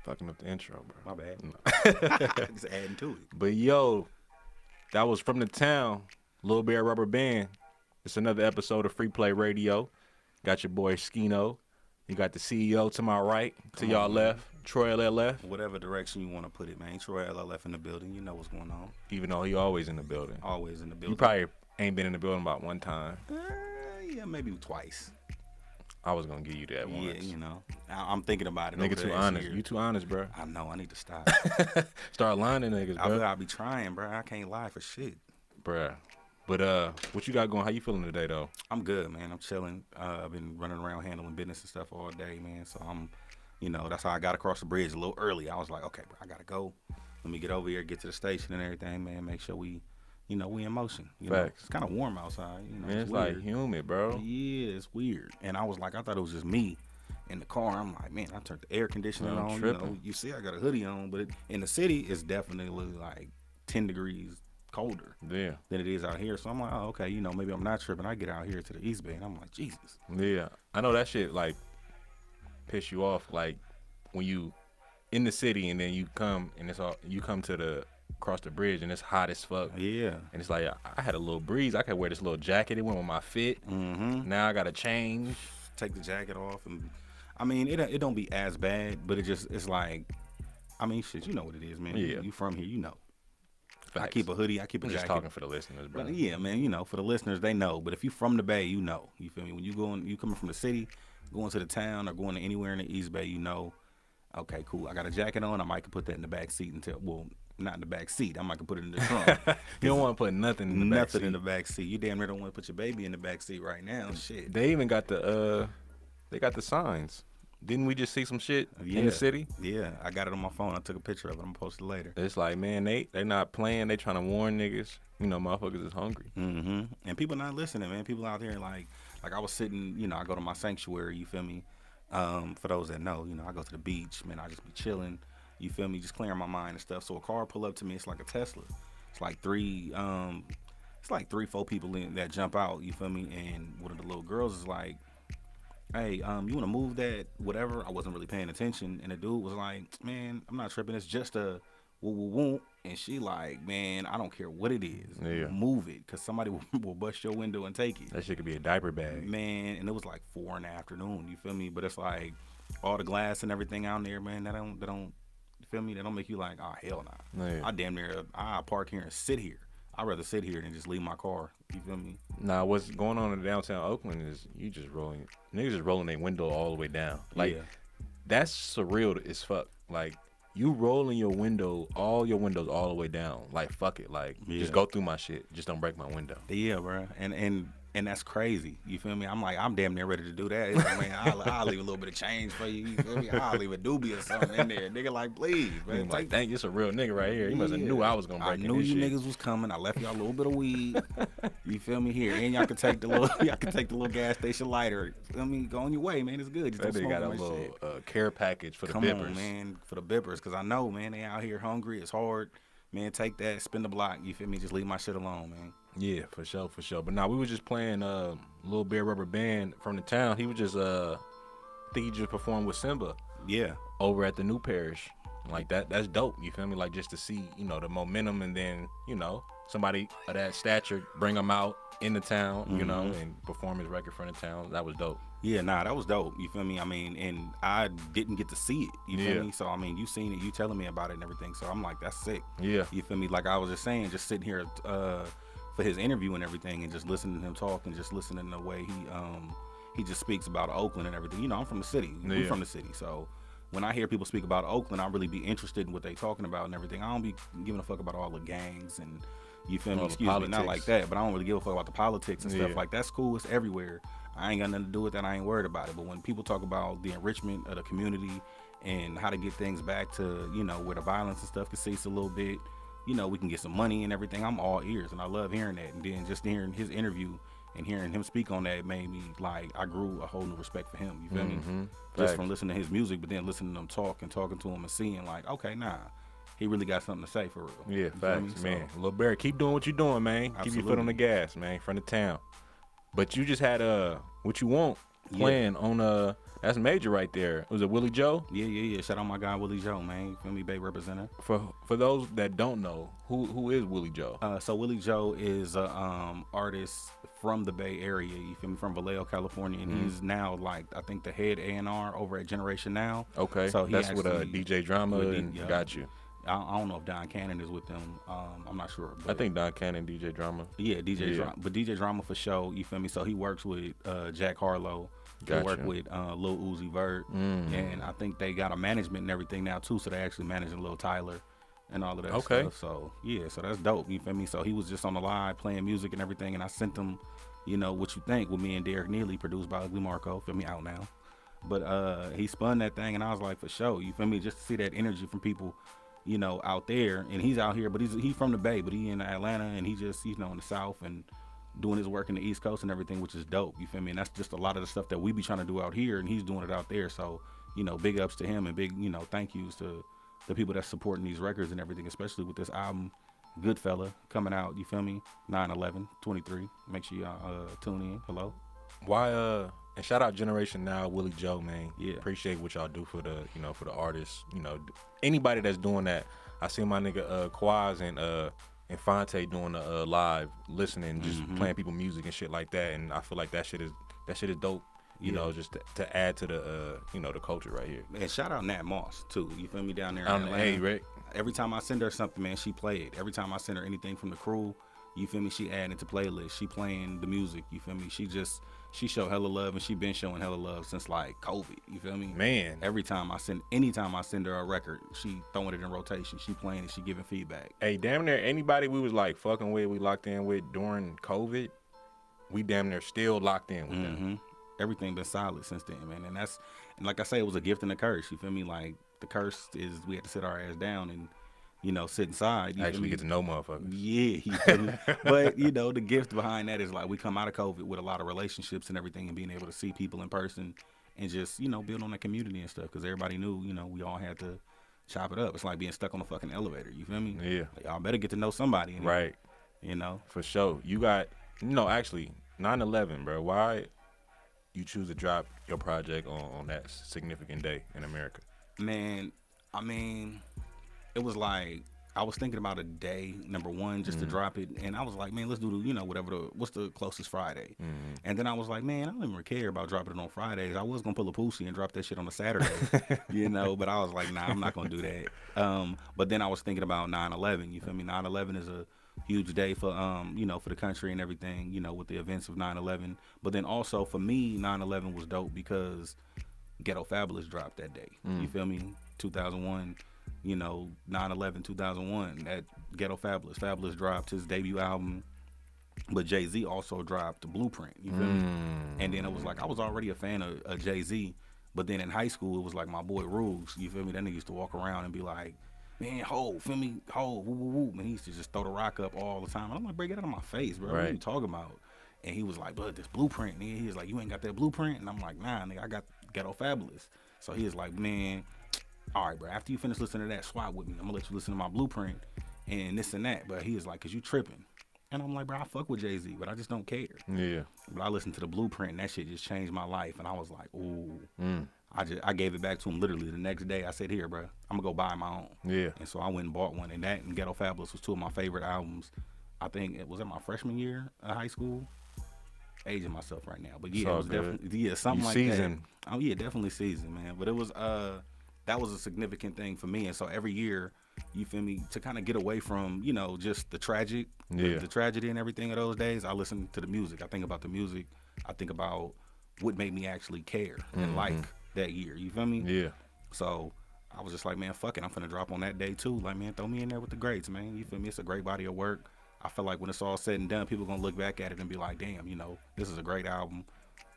Fucking up the intro, bro. My bad. No. Just adding to it. But yo, that was From the Town, Lil Bear Rubber Band. It's another episode of Free Play Radio. Got your boy Scino. You got the CEO to my right, to y'all left, Troy left. Whatever direction you want to put it, man. Troy LLF in the building. You know what's going on. Even though he always in the building. Always in the building. You probably ain't been in the building about one time. Yeah, maybe twice. I was gonna give you that once. Yeah, you know. I'm thinking about it. Nigga too honest. You too honest, bro. I know. I need to stop. Start lying to niggas, bro. I'll be trying, bro. I can't lie for shit. Bruh. But what you got going? How you feeling today, though? I'm good, man. I'm chilling. I've been running around handling business and stuff all day, man. So I'm, that's how I got across the bridge a little early. I was like, okay, bro, I gotta go. Let me get over here, get to the station and everything, man. Make sure we in motion. Facts. It's kind of warm outside. Man, it's like humid, bro. Yeah, it's weird. And I was like, I thought it was just me in the car. I'm like, man, I turned the air conditioning on. Tripping. You see, I got a hoodie on, but in the city, it's definitely like 10 degrees colder than it is out here. So I'm like, oh, okay, maybe I'm not tripping. I get out here to the East Bay, and I'm like, Jesus. Yeah, I know that shit like piss you off. Like when you in the city and then you come and you come to the across the bridge and it's hot as fuck. Yeah. And it's like I had a little breeze. I could wear this little jacket. It went with my fit. Mm-hmm. Now I gotta change. Take the jacket off, and I mean it don't be as bad, but it's like, I mean, shit, you know what it is, man. Yeah. You from here, you know. Facts. I keep a hoodie, I keep a jacket. Just talking for the listeners, bro. But yeah, man, for the listeners, they know. But if you from the Bay, you know. You feel me? When you coming from the city, going to the town or going to anywhere in the East Bay, okay, cool. I got a jacket on. I might could put that in the back seat not in the back seat. I might could put it in the trunk. You don't want to put nothing in the back seat. Nothing in the back seat. You damn near don't want to put your baby in the back seat right now. Shit. They even got the signs. Didn't we just see some shit in the city? Yeah, I got it on my phone. I took a picture of it. I'm going to post it later. It's like, man, they not playing. They trying to warn niggas. Motherfuckers is hungry. Mm-hmm. And people not listening, man. People out there like I was sitting, I go to my sanctuary, you feel me? For those that know, I go to the beach, man. I just be chilling, you feel me? Just clearing my mind and stuff. So a car pull up to me. It's like a Tesla. It's like three, 4 people in that jump out, you feel me? And one of the little girls is like, hey, you want to move that, whatever? I wasn't really paying attention. And the dude was like, man, I'm not tripping. It's just a woo. And she like, man, I don't care what it is. Yeah. Move it, because somebody will bust your window and take it. That shit could be a diaper bag. Man, and it was like 4 in the afternoon, you feel me? But it's like all the glass and everything out there, man, that don't you feel me? That don't make you like, oh, hell nah. Yeah. I damn near, I park here and sit here. I'd rather sit here than just leave my car. You feel me? Nah, what's going on in downtown Oakland is niggas just rolling their window all the way down. Like, that's surreal as fuck. Like, you rolling all your windows all the way down. Like, fuck it. Like, just go through my shit. Just don't break my window. Yeah, bro. And that's crazy. You feel me? I'm damn near ready to do that. It's like, man, I'll leave a little bit of change for you. You feel me? I'll leave a doobie or something in there. Nigga, like, please, man. Like, dang, it's a real nigga right here. He must have knew I was gonna break in. I knew you shit. niggas was coming. I left y'all a little bit of weed. You feel me? Here, and y'all can take the little gas station lighter. I mean, go on your way, man. It's good. Just that don't nigga smoke got a my little shit. Care package for the Come bippers. on, man, for the bippers, because I know, man, they out here hungry. It's hard. Man, take that, spin the block. You feel me? Just leave my shit alone, man. Yeah, for sure. But nah, we was just playing Lil Bear Rubber Band From the Town. He was just I think he just performed with Simba. Yeah. Over at the New Parish. Like that's dope. You feel me? Like just to see, the momentum, and then, somebody of that stature bring him out in the town, and perform his record from the town. That was dope. Yeah, nah, that was dope. You feel me? I mean, and I didn't get to see it. You feel me? So, I mean, you seen it, you telling me about it and everything. So, I'm like, that's sick. Yeah. You feel me? Like I was just saying, just sitting here for his interview and everything, and just listening to him talk and just listening to the way he just speaks about Oakland and everything. I'm from the city. Yeah. We're from the city. So, when I hear people speak about Oakland, I really be interested in what they talking about and everything. I don't be giving a fuck about all the gangs and, you feel me? Excuse me, not like that, but I don't really give a fuck about the politics and stuff. Like, that's cool. It's everywhere. I ain't got nothing to do with that. I ain't worried about it. But when people talk about the enrichment of the community and how to get things back to, where the violence and stuff can cease a little bit, we can get some money and everything, I'm all ears, and I love hearing that. And then just hearing his interview and hearing him speak on that made me, like, I grew a whole new respect for him. You feel me? Just from listening to his music, but then listening to him talk and talking to him and seeing, like, okay, nah, he really got something to say for real. Yeah, facts, man. Lil Bear, keep doing what you're doing, man. Absolutely. Keep your foot on the gas, man, from the town. But you just had What You Want playing on That's major right there. Was it Willie Joe? Yeah. Shout out my guy Willie Joe, man. You feel me, Bay representative. For those that don't know, who is Willie Joe? So Willie Joe is a artist from the Bay Area. You feel me, from Vallejo, California, and he's now like I think the head A&R over at Generation Now. Okay, so that's with DJ Drama and got you. I don't know if Don Cannon is with them. I'm not sure. I think Don Cannon, DJ Drama. Yeah, Drama, but DJ Drama for sure. You feel me? So he works with Jack Harlow. They work with Lil Uzi Vert, and I think they got a management and everything now too. So they actually managing Lil Tyler and all of that stuff. So yeah, so that's dope. You feel me? So he was just on the live playing music and everything, and I sent them, you know, What You Think with me and Derek Neely, produced by Ugly Marco. Feel me? Out now. But he spun that thing, and I was like, for sure. You feel me? Just to see that energy from people, you know, out there, and he's out here, but he's from the Bay, but he in Atlanta, and he just, you know, in the South and doing his work in the East Coast and everything, which is dope. You feel me? And that's just a lot of the stuff that we be trying to do out here, and he's doing it out there. So, you know, big ups to him and big, you know, thank yous to the people that's supporting these records and everything, especially with this album, Goodfella, coming out. You feel me? 9/11/23. Make sure y'all tune in. Hello. And shout out Generation Now, Willie Joe, man. Yeah. Appreciate what y'all do for the, you know, for the artists. You know, anybody that's doing that. I see my nigga Quaz and Fonte doing the live listening, just playing people music and shit like that. And I feel like that shit is dope. You know, just to add to the you know, the culture right here. And shout out Nat Moss too. You feel me, down there in Atlanta. Hey, Rick. Every time I send her something, man, she play it. Every time I send her anything from the crew, you feel me, she adding it to playlist. She playing the music. You feel me? She show hella love, and she been showing hella love since like COVID. You feel me? Man. Anytime I send her a record, she throwing it in rotation. She playing it. She giving feedback. Hey, damn near anybody we was like fucking with, we locked in with during COVID, we damn near still locked in with them. Everything been solid since then, man. And like I say, it was a gift and a curse. You feel me? Like the curse is we had to sit our ass down and, you know, sit inside. Actually get to know motherfuckers. Yeah, you feel me? But, you know, the gift behind that is like we come out of COVID with a lot of relationships and everything, and being able to see people in person and just, you know, build on that community and stuff, because everybody knew, you know, we all had to chop it up. It's like being stuck on a fucking elevator. You feel me? Yeah. Like, y'all better get to know somebody. Right. You know? For sure. You got, you know, actually, 9/11, bro. Why you choose to drop your project on that significant day in America? Man, I mean, it was like, I was thinking about a day, number one, just to drop it. And I was like, man, let's do the, you know, what's the closest Friday? And then I was like, man, I don't even care about dropping it on Fridays. I was going to pull a Poosie and drop that shit on a Saturday, you know, but I was like, nah, I'm not going to do that. But then I was thinking about 9/11, you feel me? 9/11 is a huge day for, you know, for the country and everything, you know, with the events of 9/11. But then also for me, 9/11 was dope because Ghetto Fabulous dropped that day. You feel me? 2001. You know, 9/11, 2001, that Ghetto Fabulous dropped his debut album, but Jay-Z also dropped The Blueprint, you feel me? And then it was like, I was already a fan of Jay-Z, but then in high school, it was like my boy Rugs, you feel me? That nigga used to walk around and be like, man, ho, feel me? Ho, woo, woo, woo. Man, he used to just throw the rock up all the time. And I'm like, bro, get out of my face, bro. What are you talking about? And he was like, bud, this Blueprint, nigga. He was like, you ain't got that Blueprint? And I'm like, nah, nigga, I got Ghetto Fabulous. So he was like, man, all right, bro, after you finish listening to that, swap with me. I'm gonna let you listen to my Blueprint and this and that. But he was like, cause you tripping. And I'm like, bro, I fuck with Jay-Z, but I just don't care. Yeah. But I listened to the Blueprint and that shit just changed my life. And I was like, ooh. I gave it back to him literally the next day. I said, here, bro, I'm gonna go buy my own. Yeah. And so I went and bought one. And that and Ghetto Fabulous was two of my favorite albums. I think it was in my freshman year of high school. Aging myself right now. But yeah, it was definitely something like that. Oh yeah, definitely seasoned, man. But it was that was a significant thing for me. And so every year, you feel me, to kind of get away from, you know, just the tragedy and everything of those days, I listen to the music. I think about the music. I think about what made me actually care and like that year. You feel me? Yeah. So I was just like, man, fuck it. I'm finna drop on that day too. Like, man, throw me in there with the greats, man. You feel me? It's a great body of work. I feel like when it's all said and done, people gonna look back at it and be like, damn, you know, this is a great album.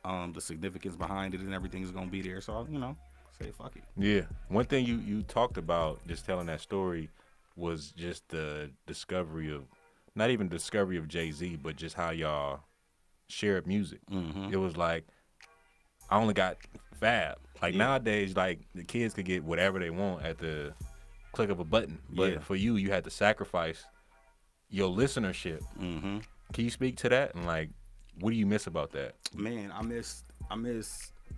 The significance behind it and everything is gonna be there. So, you know, say fuck it. Yeah. One thing you talked about just telling that story was just the discovery of, not even discovery of Jay-Z, but just how y'all shared music. It was like, I only got Fab. Like nowadays, like the kids could get whatever they want at the click of a button. But for you had to sacrifice your listenership. Can you speak to that? And like, what do you miss about that? Man, I miss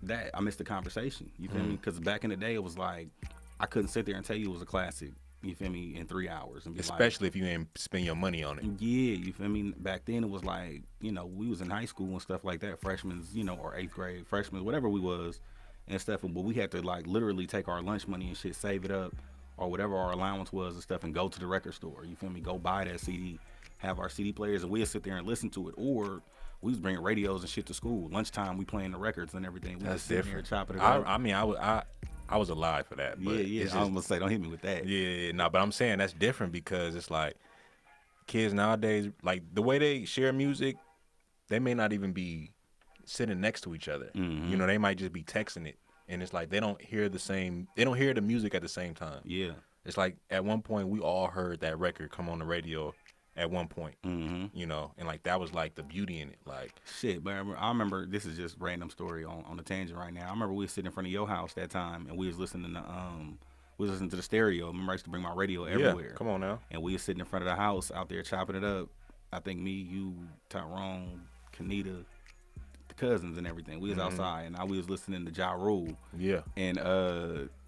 that I missed the conversation. You feel me? Because back in the day, it was like I couldn't sit there and tell you it was a classic. You feel me? In 3 hours, and be especially like, if you didn't spend your money on it. Yeah, you feel me? Back then, it was like, you know, we was in high school and stuff like that, freshmen, you know, or 8th grade, freshmen, whatever we was, and stuff. But we had to like literally take our lunch money and shit, save it up, or whatever our allowance was and stuff, and go to the record store. You feel me? Go buy that CD, have our CD players, and we'd sit there and listen to it, or we was bringing radios and shit to school. Lunchtime, we playing the records and everything. We That's just sitting different. there chopping it up. I mean, I was alive for that. But Yeah. It's I was gonna say, don't hit me with that. Yeah, no, but I'm saying that's different because it's like kids nowadays, like the way they share music, they may not even be sitting next to each other. Mm-hmm. You know, they might just be texting it, and it's like they don't hear the music at the same time. Yeah. It's like at one point we all heard that record come on the radio at one point. Mm-hmm. You know, and like that was like the beauty in it. Like shit, but I remember this is just random story on the tangent right now. I remember we was sitting in front of your house that time, and we was listening to the stereo. I remember I used to bring my radio everywhere. Yeah, come on now. And we was sitting in front of the house out there chopping it up. I think me, you, Tyrone, Kanita, the cousins and everything. We was outside, and we was listening to Ja Rule. Yeah. And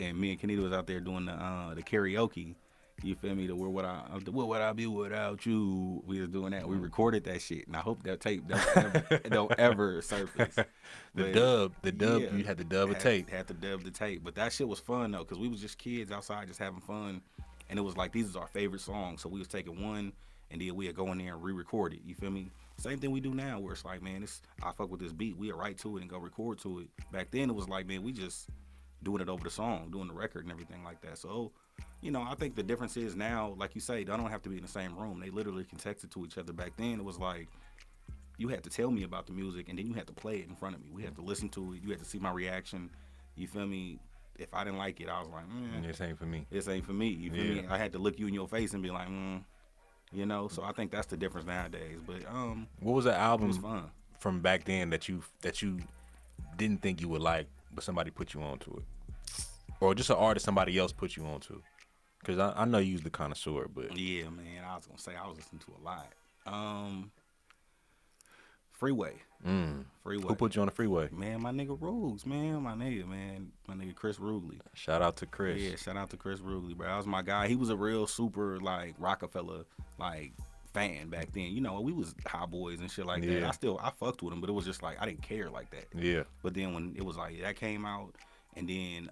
me and Kanita was out there doing the karaoke. You feel me? What would I be without you? We was doing that. We recorded that shit, and I hope that tape don't ever surface. The dub. Yeah, you had to dub a tape. Had to dub the tape, but that shit was fun though, because we was just kids outside, just having fun, and it was like these is our favorite songs. So we was taking one, and then we'd go in there and re-record it. You feel me? Same thing we do now, where it's like, man, I fuck with this beat. We'll write to it and go record to it. Back then, it was like, man, we just doing it over the song, doing the record and everything like that. So, you know, I think the difference is now, like you say, they don't have to be in the same room. They literally can text it to each other. Back then, it was like, you had to tell me about the music, and then you had to play it in front of me. We had to listen to it. You had to see my reaction. You feel me? If I didn't like it, I was like, this ain't for me. This ain't for me. You feel me? I had to look you in your face and be like, you know? So I think that's the difference nowadays. But what was the album was fun from back then that you didn't think you would like, but somebody put you onto it? Or just an artist somebody else put you onto? Because I know you was the connoisseur, but... Yeah, man. I was going to say I was listening to a lot. Freeway. Freeway. Who put you on the Freeway? Man, my nigga Rugs, man. My nigga Chris Rugley. Shout out to Chris. Yeah, shout out to Chris Rugley, bro. That was my guy. He was a real super, like, Rockefeller, like, fan back then. You know, we was high boys and shit like that. I fucked with him, but it was just like, I didn't care like that. Yeah. But then when it was like, that came out, and then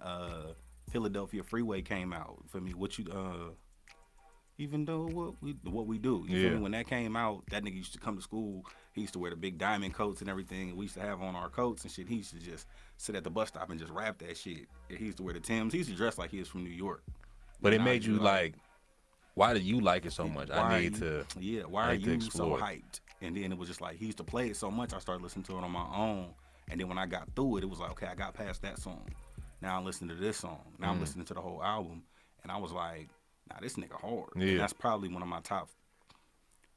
Philadelphia Freeway came out for me. Even though what we do, you feel me? When that came out, that nigga used to come to school. He used to wear the big diamond coats and everything. We used to have on our coats and shit. He used to just sit at the bus stop and just rap that shit. He used to wear the Timbs. He used to dress like he was from New York. But it made you like, why do you like it so much? Why are you explore so hyped? And then it was just like, he used to play it so much, I started listening to it on my own. And then when I got through it, it was like, okay, I got past that song. Now I'm listening to this song. Now I'm listening to the whole album. And I was like, nah, this nigga hard. Yeah. And that's probably one of my top,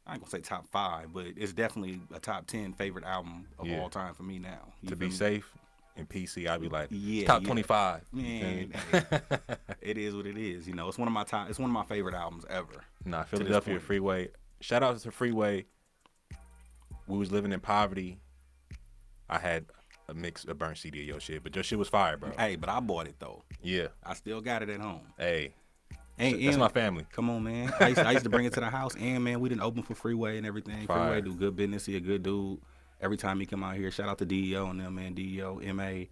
I ain't gonna say top 5, but it's definitely a top 10 favorite album of all time for me now. To be safe and PC, I'd be like, top 25. Man, it is what it is. You know, it's one of my favorite albums ever. Nah, Philadelphia Freeway. Shout out to Freeway. We was living in poverty. I had a burnt CD of your shit, but your shit was fire, bro. Hey, but I bought it though. Yeah. I still got it at home. Hey. That's my family. Come on, man. I used to bring it to the house, and man, we didn't open for Freeway and everything. Fire. Freeway do good business. He a good dude. Every time he come out here, shout out to DEO and them, man. DEO, MA.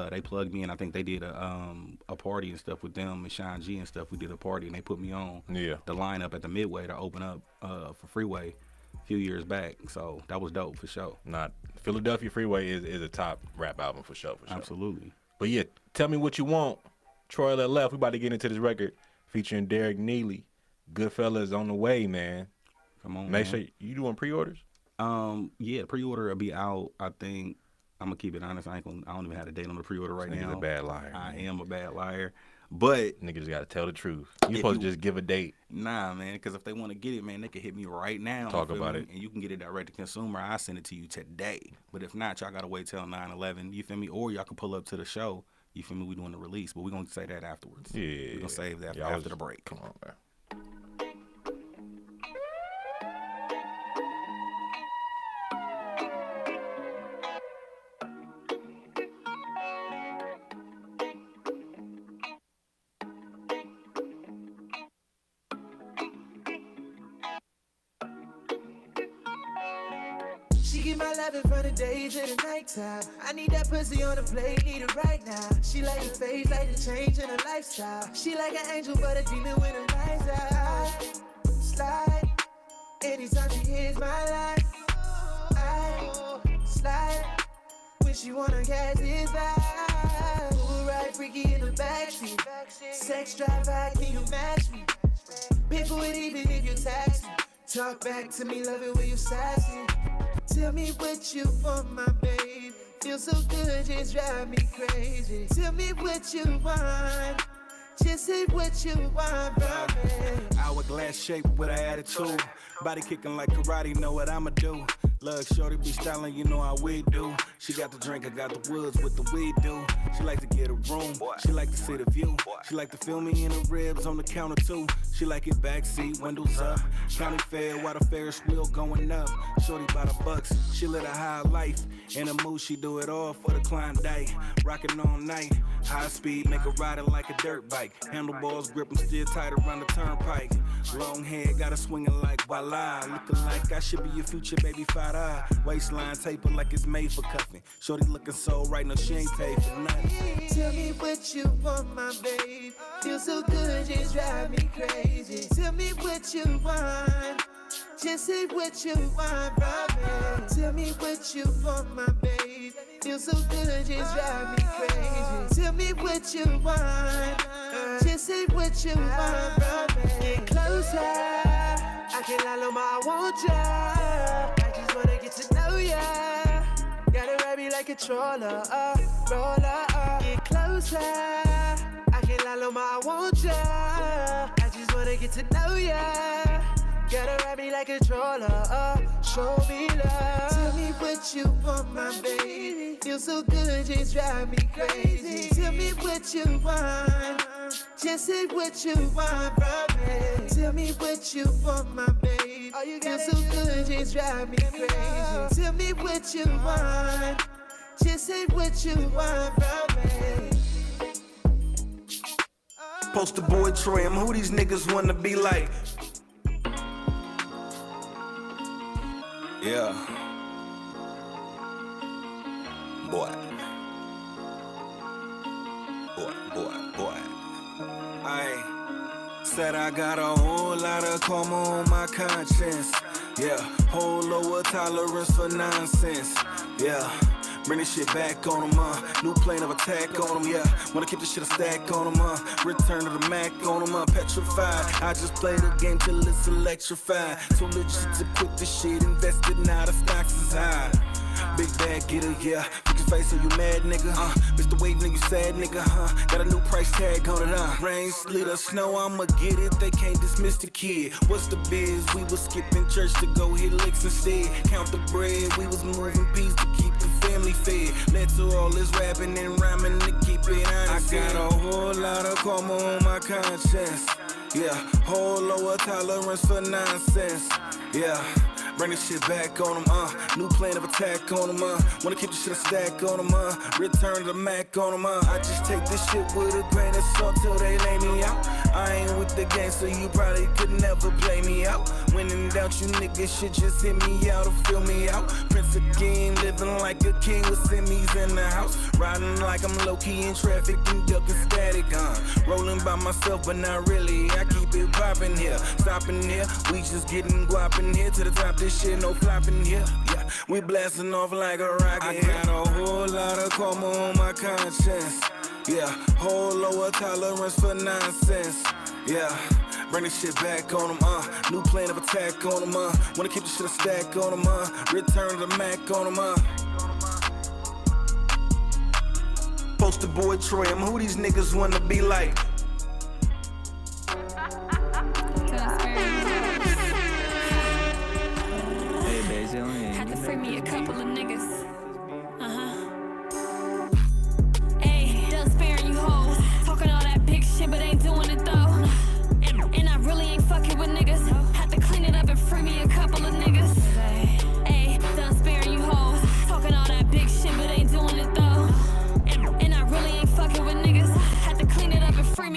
They plugged me in. I think they did a party and stuff with them and Sean G and stuff. We did a party and they put me on the lineup at the Midway to open up for Freeway a few years back. So that was dope for sure. Philadelphia Freeway is a top rap album for sure. Absolutely. But yeah, Tell Me What You Want. Troyllf. We about to get into this record featuring Derek Neely. Goodfellas on the way, man. Come on, Make sure you doing pre-orders. Yeah, the pre-order will be out. I think I'm gonna keep it honest. I don't even have a date on the pre-order right now. Nigga's a bad liar. I am a bad liar, but niggas gotta tell the truth. You supposed to just give a date. Nah, man, because if they want to get it, man, they can hit me right now. Talk about it, and you can get it direct to consumer. I send it to you today. But if not, y'all gotta wait till 9/11. You feel me? Or y'all can pull up to the show. You feel me? We doing the release, but we gonna say that afterwards. Yeah, we gonna save that after the break. Come on, man. get my loving from the day to the nighttime. I need that pussy on the plate, need it right now. She like the face, like the change in her lifestyle. She like an angel, but a demon when the lights out. Slide, anytime she hits my line. I slide, when she wanna catch this vibe. Ooh, ride freaky in the backseat. Sex drive high, can you match me? Pay for it even if you tax me. Talk back to me, love it when you sassy. Tell me what you want, my babe. Feel so good, just drive me crazy. Tell me what you want. Just say what you want from me. Hourglass shape with an attitude. Body kicking like karate, know what I'ma do. Love shorty be styling, you know how we do. She got the drink, I got the woods with the weed do. She like to get a room, she like to see the view. She like to feel me in her ribs on the counter too. She like it backseat, windows up. County fair, while the Ferris wheel going up. Shorty by the bucks, she live a high life. In a mood, she do it all for the Klondike. Rockin' all night, high speed, make her ride it like a dirt bike. Handlebars grip 'em still tight around the turnpike. Long hair, got her swinging like voila. Looking like I should be your future baby father. Waistline taper like it's made for cuffing. Shorty looking so right, no she ain't paid for nothing. Tell me what you want, my babe. Feel so good, just drive me crazy. Tell me what you want. Just say what you want from me. Tell me what you want, my babe. Feel so good, just drive me crazy. Tell me what you want. Just say what you want from me. Get closer. I can't lie no more, I want ya. I just wanna get to know ya. Gotta ride me like a roller. Get closer. I can't lie no more, I want ya. I just wanna get to know ya. Gotta ride me like a roller. Show me love. Tell me what you want, my baby. Feel so good, just drive me crazy. Tell me what you want. Just say what you want from me. Tell me what you want, my babe. Feel so good, just drive me crazy. Tell me what you want. Just say what you want from me. Poster boy Troy, who these niggas wanna be like? Yeah. Boy. I said I got a whole lot of karma on my conscience. Yeah, whole lower tolerance for nonsense. Yeah. Bring this shit back on them, new plane of attack on them, yeah. Wanna keep this shit a stack on them, return to the Mac on them, petrified. I just play the game till it's electrified. So legit to quit this shit, invested now the stocks is high. Big bag getter, yeah. Look your face, so you mad, nigga? Mr. Wave, nigga, you sad, nigga, Got a new price tag on it, Rain, sleet, or snow, I'ma get it. They can't dismiss the kid. What's the biz? We was skipping church to go hit licks instead. Count the bread, we was moving peas to keep the family fed. Led to all this rapping and rhyming to keep it honest. I got a whole lot of karma on my conscience. Yeah, whole lower tolerance for nonsense. Yeah. Bring this shit back on them, new plan of attack on them, wanna keep this shit a stack on them, return to the Mac on them, I just take this shit with a grain of salt till they lay me out. I ain't with the gang, so you probably could never play me out. When in doubt, you niggas should just hit me out or fill me out. Prince again, living like a king with semis in the house. Riding like I'm low-key in traffic and ducking static, rolling by myself, but not really. I keep it poppin' here, stopping here. We just getting guappin' here to the top. This shit no flopping here, yeah. We blasting off like a rocket. I got a whole lot of karma on my conscience. Yeah, whole lower tolerance for nonsense. Yeah, bring this shit back on them, new plan of attack on them, wanna keep this shit a stack on them, return to the Mac on them, Poster boy Troy, who these niggas wanna be like? Had to free me a couple of niggas. Ayy, done sparing you hoes. Talking all that big shit, but ain't doing it though. And I really ain't fucking with niggas. Had to clean it up and free me a couple of niggas. Ayy, done sparing you hoes. Talking all that big shit, but ain't doing it though. And I really ain't fucking with niggas. Had to clean it up and free me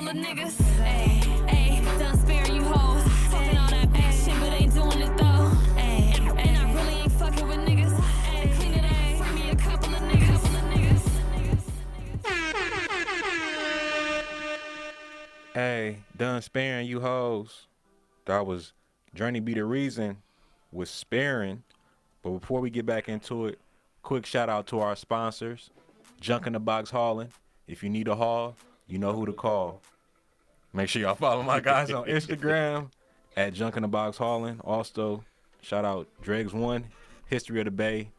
couple of niggas. Ayy, done sparing you hoes. Talking all that big shit, but ain't doing it though. Ayy, and I really ain't fucking with niggas. Ayy, clean it up, free me a couple of niggas. Hey, done sparing you hoes. That was Journey Be the Reason with Sparing. But before we get back into it, quick shout out to our sponsors, Junk in the Box Hauling. If you need a haul, you know who to call. Make sure y'all follow my guys on Instagram at Junk in the Box Hauling. Also, shout out Dregs1, History of the Bay.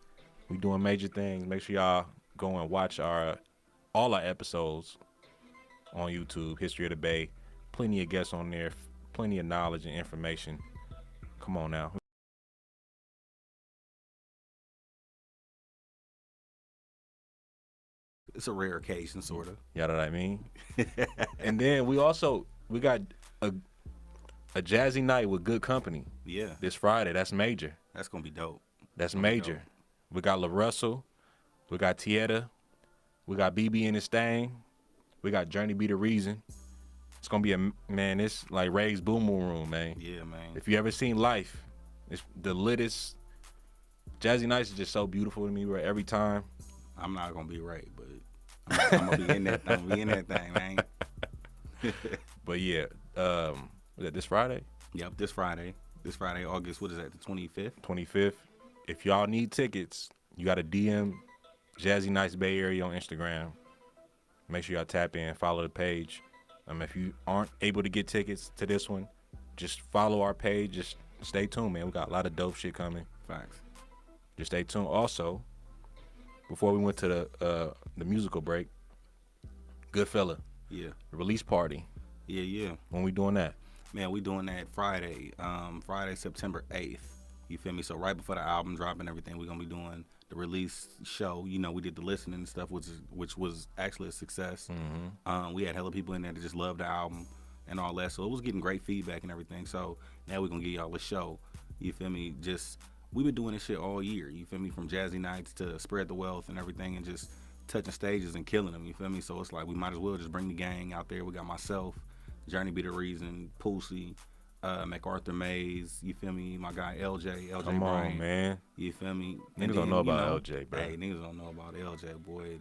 We doing major things. Make sure y'all go and watch all our episodes on YouTube, History of the Bay. Plenty of guests on there, plenty of knowledge and information. Come on now. It's a rare occasion, sort of. You know what I mean? And then we got a jazzy night with good company. Yeah. This Friday. That's major. That's going to be dope. That's major. Dope. We got La Russell. We got Tieta. We got BB and his thing. We got Journey Be the Reason. It's going to be it's like Ray's Boom Boom Room, man. Yeah, man. If you ever seen Life, it's the littest. Jazzy Nights is just so beautiful to me, bro, every time. I'm not going to be right, but I'm going to be in that. I'm going to be in that thing, man. But yeah, was that this Friday? Yep, this Friday. This Friday, August, what is that, the 25th? 25th. If y'all need tickets, you got to DM Jazzy Nights Bay Area on Instagram. Make sure y'all tap in, follow the page. If you aren't able to get tickets to this one, just follow our page. Just stay tuned, man. We got a lot of dope shit coming. Facts. Just stay tuned. Also, before we went to the musical break, Goodfella. Yeah. Release party. Yeah. When we doing that? Man, we doing that Friday. Friday, September 8th. You feel me? So right before the album drop and everything, we're gonna be doing the release show. You know, we did the listening and stuff, which was actually a success. Mm-hmm. We had hella people in there that just loved the album and all that. So it was getting great feedback and everything. So now we're gonna give y'all a show. You feel me? We've been doing this shit all year. You feel me? From Jazzy Nights to Spread the Wealth and everything, and just touching stages and killing them. You feel me? So it's like we might as well just bring the gang out there. We got myself, Journey Be the Reason, Poosie, MacArthur Mays, you feel me? My guy LJ Come Bryant, on, man. You feel me? Niggas don't know about LJ, bro. Hey, niggas don't know about LJ, boy.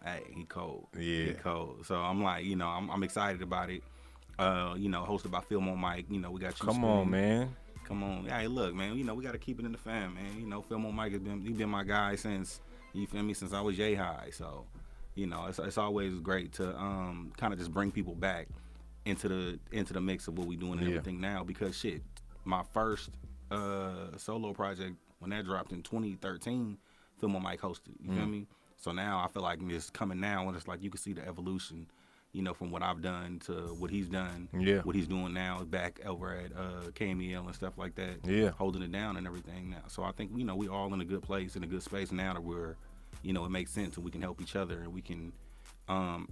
Hey, he cold. Yeah. He cold. So I'm like, I'm excited about it. Hosted by Film on Mike. We got you. Come on, man. Come on. Hey, look, man, we got to keep it in the fam, man. Film on Mike he been my guy since, you feel me, since I was yay high. So, it's always great to kind of just bring people back into the mix of what we doing and everything now, because shit, my first solo project, when that dropped in 2013, Film on Mike hosted. You feel me? So now I feel like it's coming now, and it's like you can see the evolution, from what I've done to what he's done. Yeah. What he's doing now back over at KMEL and stuff like that. Yeah. Holding it down and everything now. So I think we all in a good place, in a good space now, that we're, it makes sense and we can help each other and we can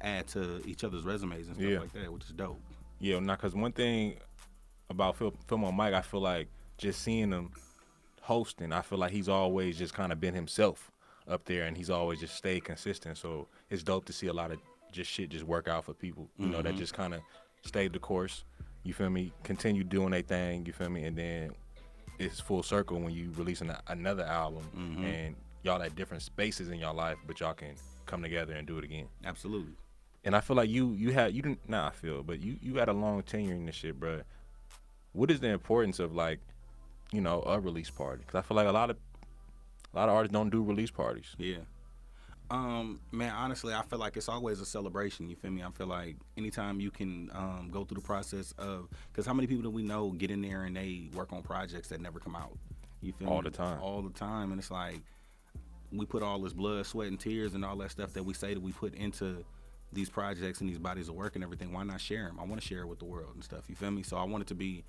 add to each other's resumes and stuff like that, which is dope. Yeah, because one thing about Film on Mike, I feel like just seeing him hosting, I feel like he's always just kind of been himself up there, and he's always just stayed consistent. So it's dope to see a lot of just shit just work out for people, that just kind of stayed the course. You feel me? Continue doing their thing. You feel me? And then it's full circle when you releasing another album, and y'all at different spaces in your life, but y'all can come together and do it again. Absolutely. And I feel like you had a long tenure in this shit, bro. What is the importance of a release party? Because I feel like a lot of artists don't do release parties. Yeah. Man, honestly, I feel like it's always a celebration. You feel me? I feel like anytime you can go through the process of, because how many people do we know get in there and they work on projects that never come out? You feel me? All the time. All the time. And it's like, we put all this blood, sweat, and tears and all that stuff that we say that we put into these projects and these bodies of work and everything. Why not share them? I want to share it with the world and stuff. You feel me? So I want it to be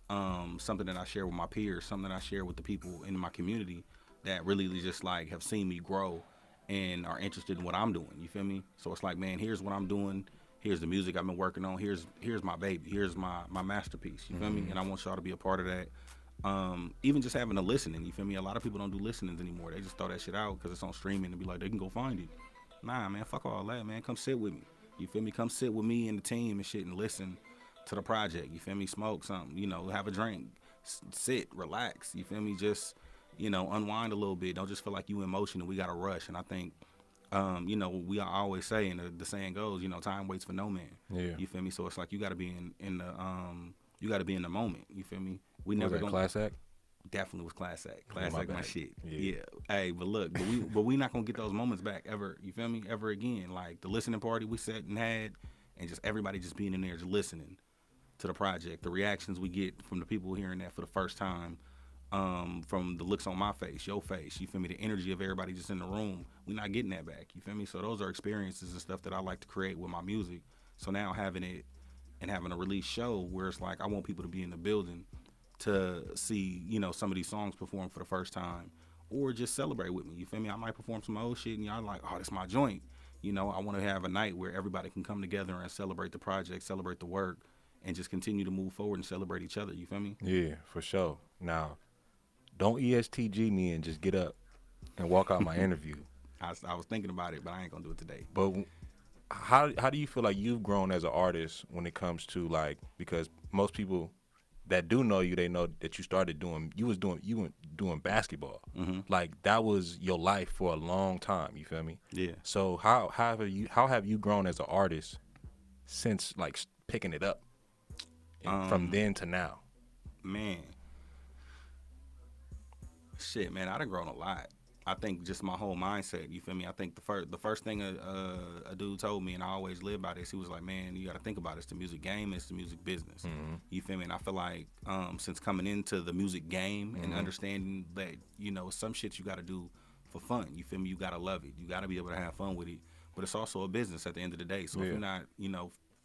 something that I share with my peers, something that I share with the people in my community that really just have seen me grow and are interested in what I'm doing. You feel me? So it's like, man, here's what I'm doing. Here's the music I've been working on. Here's my baby. Here's my masterpiece. You feel me? And I want y'all to be a part of that. Even just having a listening. You feel me? A lot of people don't do listenings anymore. They just throw that shit out because it's on streaming and be like, they can go find it. Nah, man, fuck all that, man. Come sit with me. You feel me? Come sit with me and the team and shit and listen to the project. You feel me? Smoke something, have a drink, sit, relax. You feel me? Just, unwind a little bit. Don't just feel like you in motion and we got to rush. And I think, we always say, and the saying goes, time waits for no man. Yeah. You feel me? So it's like you got to be in the moment. You feel me? We Was never that gonna Class Act? Definitely was Class Act. My Class Act, my bad. shit. Yeah. Hey, but look, but we not gonna get those moments back ever. You feel me? Ever again. Like the listening party we sat and had, and just everybody just being in there, just listening to the project. The reactions we get from the people hearing that for the first time, from the looks on my face, your face. You feel me? The energy of everybody just in the room. We not getting that back. You feel me? So those are experiences and stuff that I like to create with my music. So now having it and having a release show where it's like I want people to be in the building to see, some of these songs performed for the first time or just celebrate with me. You feel me? I might perform some old shit and y'all like, oh, that's my joint. I want to have a night where everybody can come together and celebrate the project, celebrate the work, and just continue to move forward and celebrate each other. You feel me? Yeah, for sure. Now, don't ESTG me and just get up and walk out my interview. I was thinking about it, but I ain't going to do it today. But how do you feel like you've grown as an artist when it comes to because most people that do know you, they know that you were doing basketball. Mm-hmm. Like that was your life for a long time. You feel me? Yeah. So how have you grown as an artist since picking it up from then to now? Man, shit, man, I done grown a lot. I think just my whole mindset, you feel me? I think the first thing a dude told me, and I always live by this, he was like, man, you got to think about it. It's the music game, it's the music business. Mm-hmm. You feel me? And I feel like since coming into the music game and understanding that, some shit you got to do for fun. You feel me? You got to love it. You got to be able to have fun with it. But it's also a business at the end of the day. So if you're not,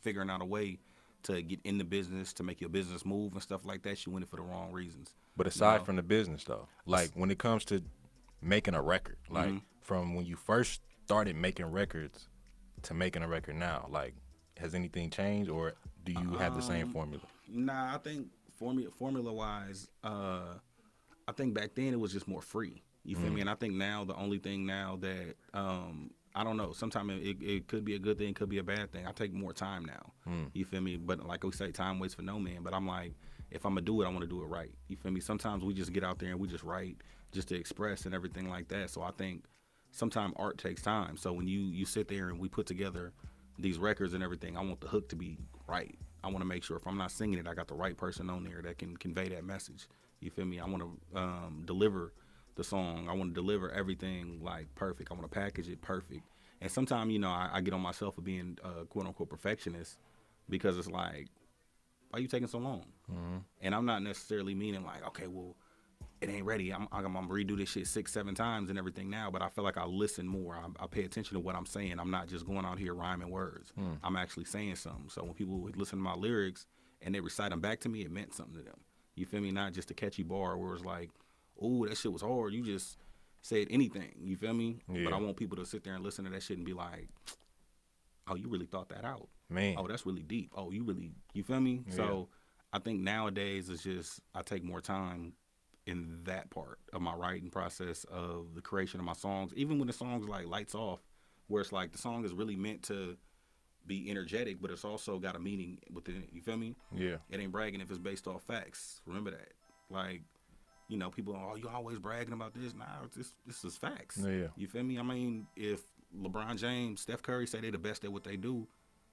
figuring out a way to get in the business, to make your business move and stuff like that, you win it for the wrong reasons. But aside from the business, though, when it comes to making a record, from when you first started making records to making a record now, has anything changed or do you have the same formula? Nah, I think formula wise, I think back then it was just more free. You feel me? And I think now the only thing now that I don't know, sometimes it could be a good thing, could be a bad thing. I take more time now. You feel me? But like we say, time waits for no man. But I'm like, if I'm gonna do it, I want to do it right. You feel me? Sometimes we just get out there and we just write just to express and everything like that. So I think sometimes art takes time. So when you sit there and we put together these records and everything, I want the hook to be right. I want to make sure if I'm not singing it, I got the right person on there that can convey that message. You feel me? I want to deliver the song. I want to deliver everything perfect. I want to package it perfect. And sometimes, I get on myself for being a quote unquote perfectionist because it's like, why are you taking so long? Mm-hmm. And I'm not necessarily meaning okay, well, it ain't ready. I'm gonna redo this shit 6-7 times and everything now, but I feel like I listen more. I pay attention to what I'm saying. I'm not just going out here rhyming words. I'm actually saying something. So when people would listen to my lyrics and they recite them back to me, it meant something to them. You feel me? Not just a catchy bar where it's like, oh, that shit was hard. You just said anything. You feel me? Yeah. But I want people to sit there and listen to that shit and be like, oh, you really thought that out. Man. Oh, that's really deep. Oh, you feel me? Yeah. So I think nowadays it's just I take more time in that part of my writing process of the creation of my songs. Even when the song's like lights off, where it's like the song is really meant to be energetic, but it's also got a meaning within it. You feel me? Yeah. It ain't bragging if it's based off facts. Remember that. People, oh, you always bragging about this. Nah, this is facts. Yeah. You feel me? I mean, if LeBron James, Steph Curry say they the best at what they do,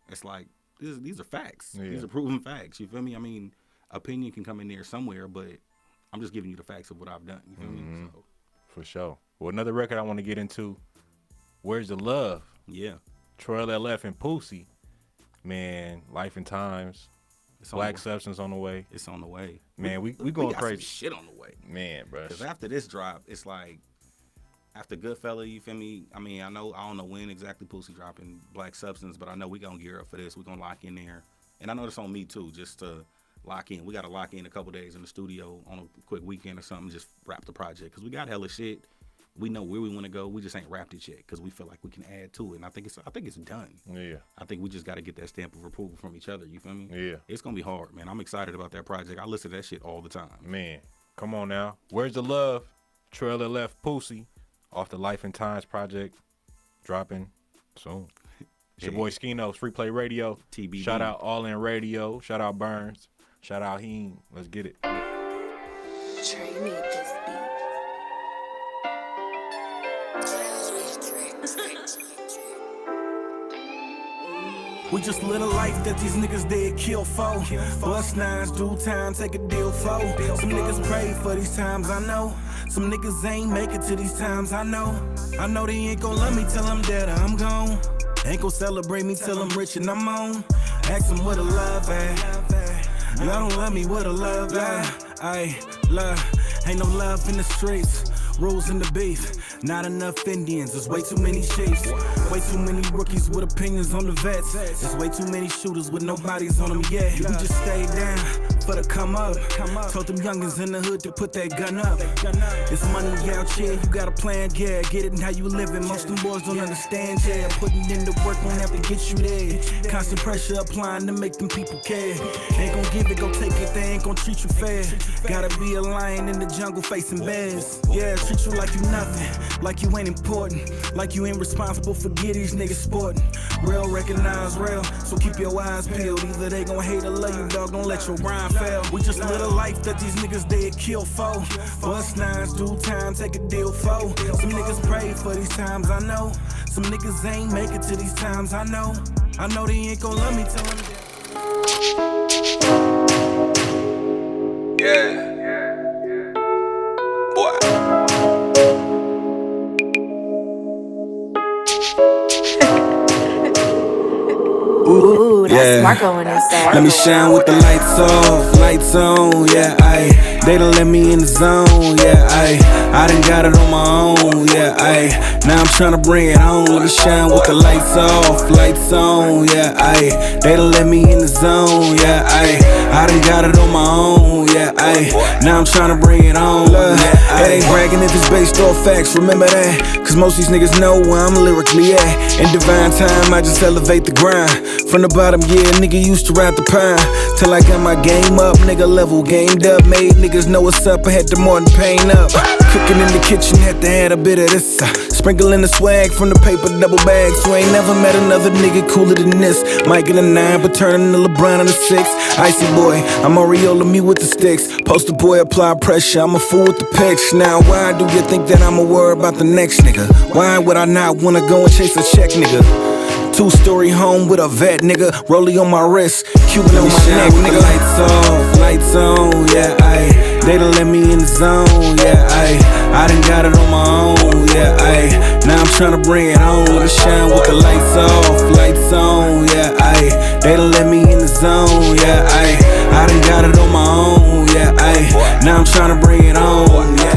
it's like, these are facts. Yeah. These are proven facts. You feel me? I mean, opinion can come in there somewhere, but I'm just giving you the facts of what I've done. You feel me? So. For sure. Well, another record I want to get into, Where's the Love? Yeah. Troyllf and Pussy. Man, Life and Times. Black Substance on the way. It's on the way. Man, we going we got crazy. Some shit on the way. Man, bro. Because after this drop, it's like, after Goodfella, you feel me? I mean, I don't know when exactly Pussy dropping Black Substance, but I know we gonna gear up for this. We gonna lock in there. And I know it's on me too, just to lock in. We gotta lock in a couple days in the studio on a quick weekend or something, just wrap the project. Because we got hella shit. We know where we want to go. We just ain't wrapped it yet because we feel like we can add to it. And I think it's done. Yeah. I think we just got to get that stamp of approval from each other. You feel me? Yeah. It's going to be hard, man. I'm excited about that project. I listen to that shit all the time. Man, come on now. Where's the Love? Troyllf Pussy off the Life and Times project, dropping soon. It's your boy Scino, Free Play Radio. TBD. Shout out All In Radio. Shout out Burns. Shout out Heen. Let's get it. Trey made this beat. We just live a life that these niggas dead kill for. Bust nines, do time, take a deal for. Some niggas pray for these times, I know. Some niggas ain't make it to these times, I know. I know they ain't gon' love me till I'm dead or I'm gone. Ain't gon' celebrate me till I'm rich and I'm on. Ask them where the love at. Y'all don't love me, where the love at. Love, ain't no love in the streets. Rules in the beef, not enough Indians, there's way too many chiefs. Way too many rookies with opinions on the vets. There's way too many shooters with no bodies on them yet. We just stay down for the come up. Told them youngins in the hood to put that gun up. It's money out here, you got a plan, yeah. Get it and how you living, most them boys don't understand, yeah. Putting in the work won't have to get you there. Constant pressure applying to make them people care. Ain't gon' give it, go take it, they ain't gon' treat you fair. Gotta be a lion in the jungle facing bears, yeah. Treat you like you nothing, like you ain't important, like you ain't responsible for get these niggas sporting. Real recognize real, so keep your eyes peeled. Either they gon' hate or love you, dog, don't let your rhyme fail. We just live a life that these niggas dead kill for. Bust nines, do time, take a deal for. Some niggas pray for these times, I know. Some niggas ain't make it to these times, I know. I know they ain't gon' love me till I'm dead. Yeah. Boy. Ooh, that's Marco when it's that. Let me shine with the lights off, lights on, yeah, ayy. They done let me in the zone, yeah, ayy. I done got it on my own, yeah, ayy. Now I'm tryna bring it on. Let me shine with the lights off, lights on, yeah, ayy. They done let me in the zone, yeah, ayy. I done got it on my own, yeah, ayy. Now I'm tryna bring it on, yeah, it ain't bragging if it's based off facts, remember that. Cause most these niggas know where I'm lyrically at. In divine time, I just elevate the grind. From the bottom, yeah, nigga used to ride the pine. Till I got my game up, nigga level gamed up. Made niggas know what's up, I had the Martin Payne up. Cooking in the kitchen, had to add a bit of this. Sprinkling the swag from the paper double bag. So ain't never met another nigga cooler than this. Might get a 9, but turning to LeBron on the 6. Icy boy, I'm Areola, me with the sticks. Poster boy, apply pressure, I'm a fool with the pics. Now why do you think that I'ma worry about the next nigga? Why would I not wanna go and chase a check, nigga? 2-story home with a vet, nigga. Rollie on my wrist, Cuban on my neck, nigga. Lights on, yeah, ayy. They done let me in the zone, yeah, ayy. I done got it on my own, yeah, ayy. Now I'm tryna bring it on. Let me shine with the lights off, lights on, yeah, ayy. They done let me in the zone, yeah, ayy. I done got it on my own, yeah, ayy. Now I'm tryna bring it on, yeah.